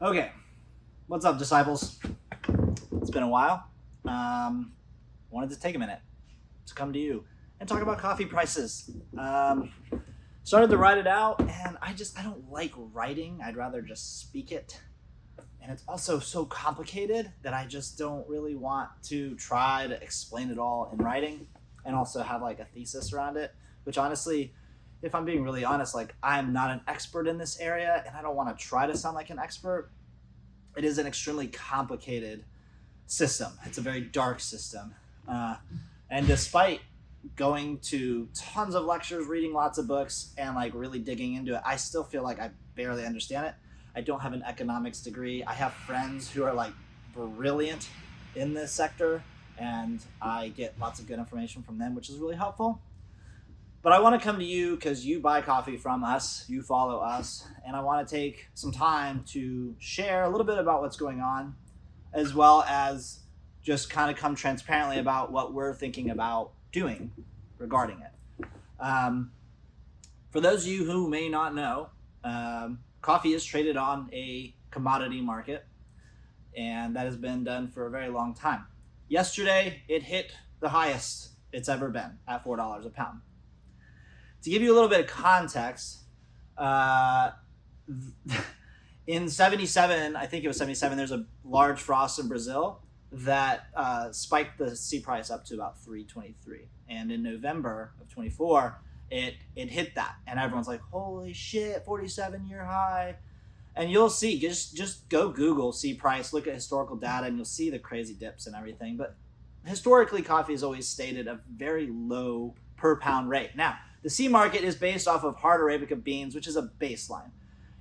Okay, what's up, disciples? It's been a while. Wanted to take a minute to come to you and talk about coffee prices. Started to write it out, and I don't like writing. I'd rather just speak it. And it's also so complicated that I just don't really want to try to explain it all in writing and also have like a thesis around it, which honestly, if I'm being really honest, like I'm not an expert in this area and I don't want to try to sound like an expert. It is an extremely complicated system. It's a very dark system. And despite going to tons of lectures, reading lots of books, and like really digging into it, I still feel like I barely understand it. I don't have an economics degree. I have friends who are like brilliant in this sector, and I get lots of good information from them, which is really helpful. But I want to come to you because you buy coffee from us, you follow us, and I want to take some time to share a little bit about what's going on, as well as just kind of come transparently about what we're thinking about doing regarding it. For those of you who may not know, coffee is traded on a commodity market, and that has been done for a very long time. Yesterday, it hit the highest it's ever been at $4 a pound. To give you a little bit of context, in 77, I think it was 77, there's a large frost in Brazil that spiked the C price up to about 323. And in November of 24, it hit that. And everyone's like, holy shit, 47-year high. And you'll see, just go Google C price, look at historical data, and you'll see the crazy dips and everything. But historically, coffee has always stayed at a very low per pound rate. Now, the C market is based off of hard Arabica beans, which is a baseline.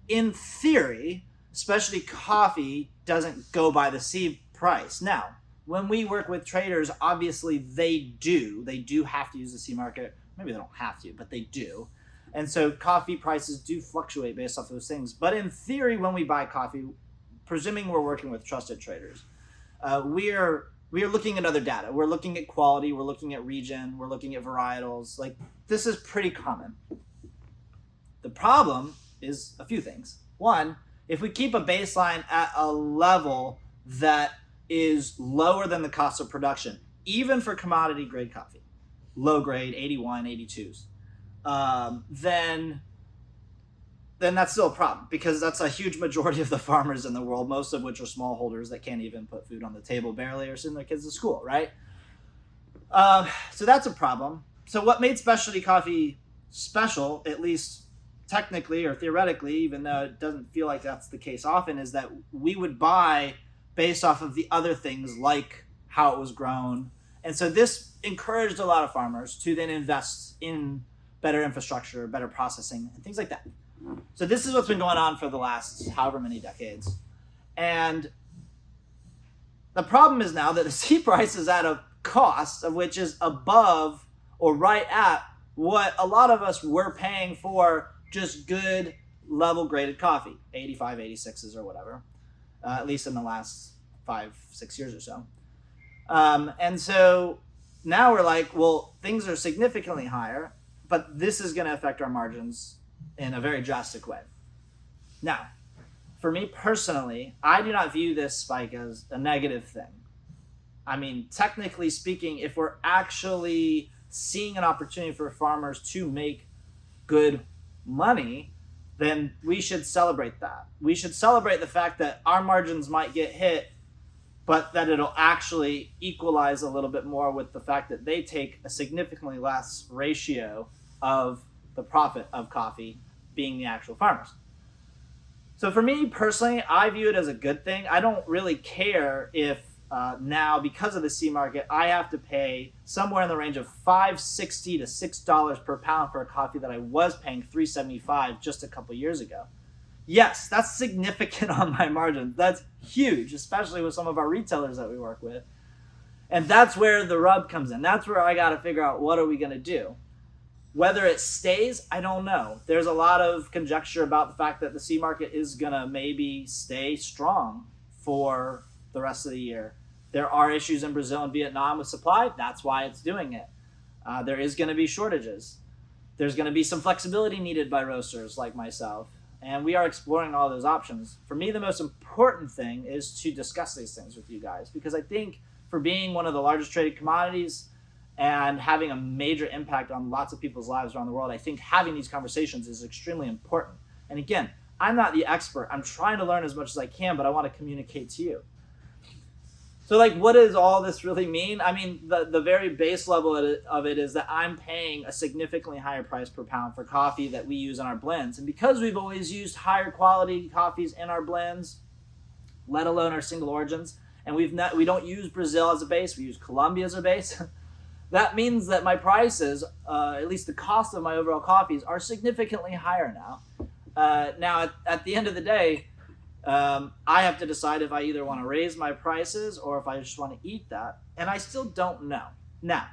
In theory, specialty coffee doesn't go by the C price. Now, when we work with traders, obviously they do have to use the C market. Maybe they don't have to, but they do. And so coffee prices do fluctuate based off of those things. But in theory, when we buy coffee, presuming we're working with trusted traders, we are looking at other data. We're looking at quality. We're looking at region. We're looking at varietals. Like, this is pretty common. The problem is a few things. One, if we keep a baseline at a level that is lower than the cost of production, even for commodity grade coffee, low grade, 81, 82s, then that's still a problem, because that's a huge majority of the farmers in the world, most of which are smallholders that can't even put food on the table barely or send their kids to school, right? So that's a problem. So what made specialty coffee special, at least technically or theoretically, even though it doesn't feel like that's the case often, is that we would buy based off of the other things like how it was grown. And so this encouraged a lot of farmers to then invest in better infrastructure, better processing, and things like that. So this is what's been going on for the last however many decades. And the problem is now that the C price is at a cost of which is above or right at what a lot of us were paying for just good level graded coffee, 85, 86s or whatever, at least in the last 5-6 years or so. And so now we're like, well, things are significantly higher, but this is going to affect our margins in a very drastic way. Now, for me personally, I do not view this spike as a negative thing. I mean, technically speaking, if we're actually seeing an opportunity for farmers to make good money, then we should celebrate that. We should celebrate the fact that our margins might get hit, but that it'll actually equalize a little bit more with the fact that they take a significantly less ratio of the profit of coffee being the actual farmers. So for me personally, I view it as a good thing. I don't really care if now, because of the C market, I have to pay somewhere in the range of $5.60 to $6 per pound for a coffee that I was paying $3.75 just a couple years ago. Yes, that's significant on my margins. That's huge, especially with some of our retailers that we work with. And that's where the rub comes in. That's where I got to figure out, what are we going to do? Whether it stays, I don't know. There's a lot of conjecture about the fact that the C market is going to maybe stay strong for the rest of the year. There are issues in Brazil and Vietnam with supply. That's why it's doing it. There is going to be shortages. There's going to be some flexibility needed by roasters like myself. And we are exploring all those options. For me, the most important thing is to discuss these things with you guys, because I think for being one of the largest traded commodities and having a major impact on lots of people's lives around the world, I think having these conversations is extremely important. And again, I'm not the expert. I'm trying to learn as much as I can, but I want to communicate to you. So like, what does all this really mean? I mean, the very base level of it is that I'm paying a significantly higher price per pound for coffee that we use in our blends. And because we've always used higher quality coffees in our blends, let alone our single origins, and we don't use Brazil as a base, we use Colombia as a base, that means that my prices, at least the cost of my overall coffees, are significantly higher now. Now, at the end of the day, I have to decide if I either want to raise my prices or if I just want to eat that, and I still don't know. Now,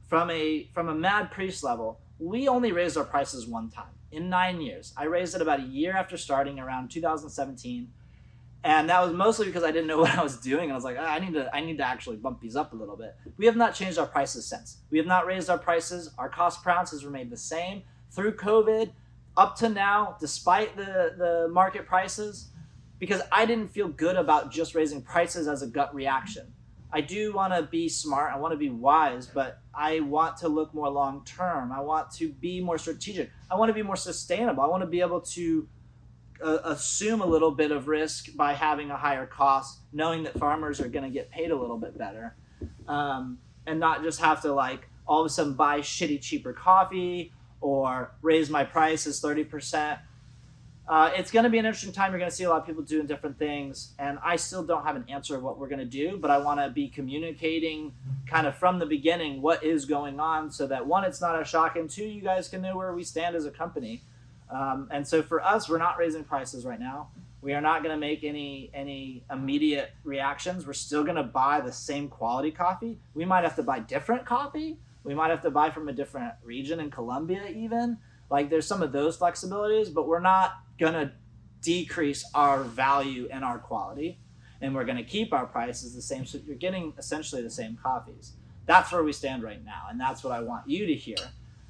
from a Mad Priest level, we only raised our prices one time in 9 years. I raised it about a year after starting around 2017, and that was mostly because I didn't know what I was doing. I was like, I need to actually bump these up a little bit. We have not changed our prices since. We have not raised our prices. Our cost per ounce has remained the same through COVID up to now, despite the market prices, because I didn't feel good about just raising prices as a gut reaction. I do want to be smart. I want to be wise, but I want to look more long term. I want to be more strategic. I want to be more sustainable. I want to be able to assume a little bit of risk by having a higher cost, knowing that farmers are going to get paid a little bit better, and not just have to like all of a sudden buy shitty cheaper coffee or raise my prices 30%. It's going to be an interesting time. You're going to see a lot of people doing different things, and I still don't have an answer of what we're going to do, but I want to be communicating kind of from the beginning what is going on, so that one, it's not a shock, and two, you guys can know where we stand as a company. And so for us, we're not raising prices right now. We are not going to make any immediate reactions. We're still going to buy the same quality coffee. We might have to buy different coffee. We might have to buy from a different region in Colombia even. Like, there's some of those flexibilities, but we're not going to decrease our value and our quality, and we're going to keep our prices the same, so you're getting essentially the same coffees. That's where we stand right now, and that's what I want you to hear.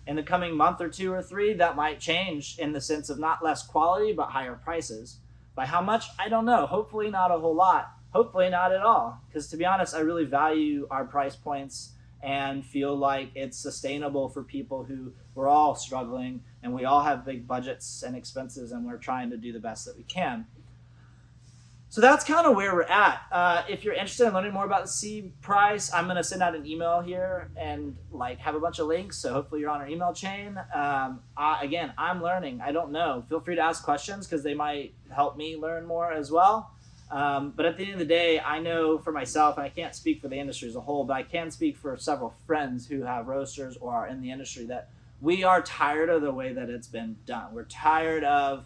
In the coming month or two or three, that might change in the sense of not less quality, but higher prices. By how much? I don't know. Hopefully not a whole lot. Hopefully not at all, because to be honest, I really value our price points and feel like it's sustainable for people who, we're all struggling and we all have big budgets and expenses, and we're trying to do the best that we can. So that's kind of where we're at. If you're interested in learning more about the C price, I'm going to send out an email here and like have a bunch of links. So hopefully you're on our email chain. Again, I'm learning. I don't know. Feel free to ask questions because they might help me learn more as well. But at the end of the day, I know for myself, and I can't speak for the industry as a whole, but I can speak for several friends who have roasters or are in the industry, that we are tired of the way that it's been done. We're tired of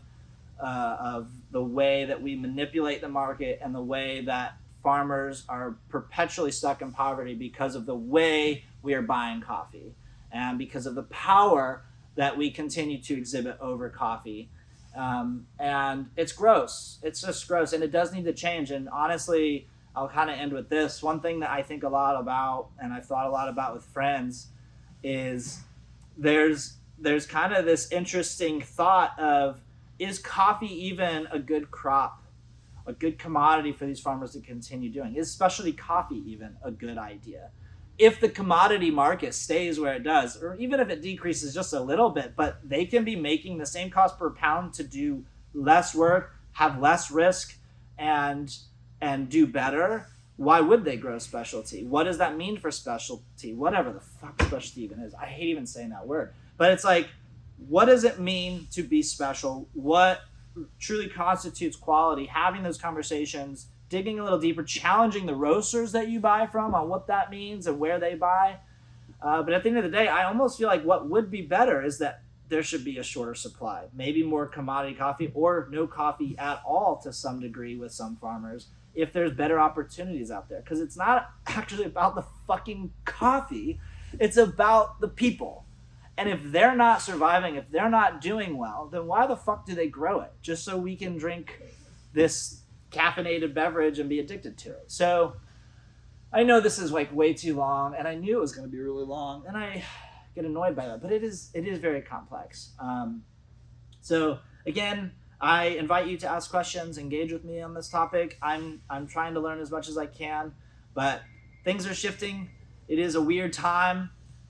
the way that we manipulate the market and the way that farmers are perpetually stuck in poverty because of the way we are buying coffee and because of the power that we continue to exhibit over coffee. And it's gross. It's just gross, and it does need to change. And honestly, I'll kind of end with this. One thing that I think a lot about, and I've thought a lot about with friends, is there's kind of this interesting thought of, is coffee even a good crop, a good commodity for these farmers to continue doing? Is specialty coffee even a good idea? If the commodity market stays where it does, or even if it decreases just a little bit, but they can be making the same cost per pound to do less work, have less risk, and do better, why would they grow specialty? What does that mean for specialty? Whatever the fuck specialty even is. I hate even saying that word. But it's like, what does it mean to be special? What truly constitutes quality? Having those conversations, digging a little deeper, challenging the roasters that you buy from on what that means and where they buy. But at the end of the day, I almost feel like what would be better is that there should be a shorter supply, maybe more commodity coffee or no coffee at all to some degree with some farmers, if there's better opportunities out there. Because it's not actually about the fucking coffee, it's about the people. And if they're not surviving, if they're not doing well, then why the fuck do they grow it? Just so we can drink this caffeinated beverage and be addicted to it. So I know this is like way too long, and I knew it was going to be really long, and I get annoyed by that, but it is very complex. So again, I invite you to ask questions, engage with me on this topic. I'm trying to learn as much as I can, but things are shifting. It is a weird time.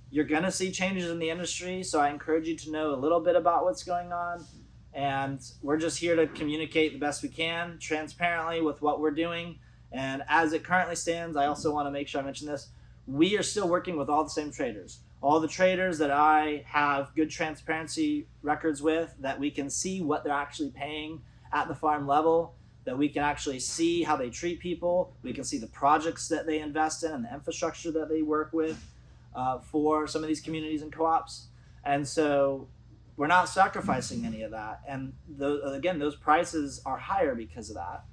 You're gonna see changes in the industry, so I encourage you to know a little bit about what's going on. And we're just here to communicate the best we can, transparently with what we're doing. And as it currently stands, I also want to make sure I mention this. We are still working with all the same traders. All the traders that I have good transparency records with, that we can see what they're actually paying at the farm level, that we can actually see how they treat people. We can see the projects that they invest in and the infrastructure that they work with for some of these communities and co-ops. And so we're not sacrificing any of that. And again, those prices are higher because of that.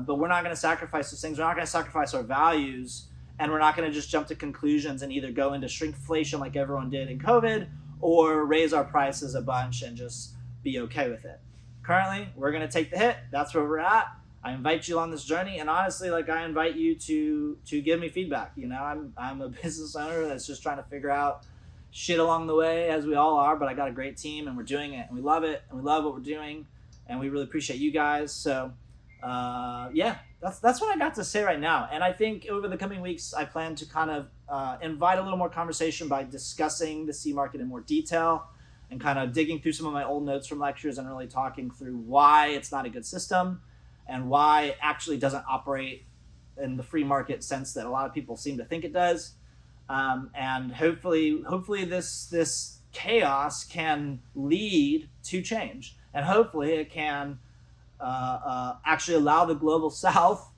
But we're not going to sacrifice those things. We're not going to sacrifice our values, and we're not going to just jump to conclusions and either go into shrinkflation like everyone did in COVID, or raise our prices a bunch and just be okay with it. Currently, we're going to take the hit. That's where we're at. I invite you on this journey, and honestly, like, I invite you to give me feedback. You know, I'm a business owner that's just trying to figure out shit along the way, as we all are, but I got a great team, and we're doing it, and we love it, and we love what we're doing, and we really appreciate you guys. So yeah, that's what I got to say right now. And I think over the coming weeks, I plan to kind of invite a little more conversation by discussing the C market in more detail and kind of digging through some of my old notes from lectures and really talking through why it's not a good system and why it actually doesn't operate in the free market sense that a lot of people seem to think it does. And hopefully this chaos can lead to change, and hopefully it can actually allow the global south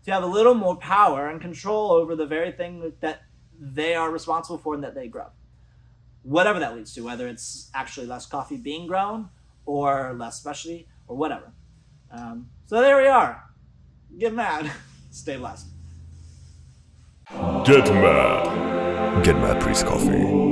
to have a little more power and control over the very thing that they are responsible for and that they grow. Whatever that leads to, whether it's actually less coffee being grown or less specialty or whatever. So there we are. Get mad. Stay blessed. Get mad. Get mad, Priest Coffee.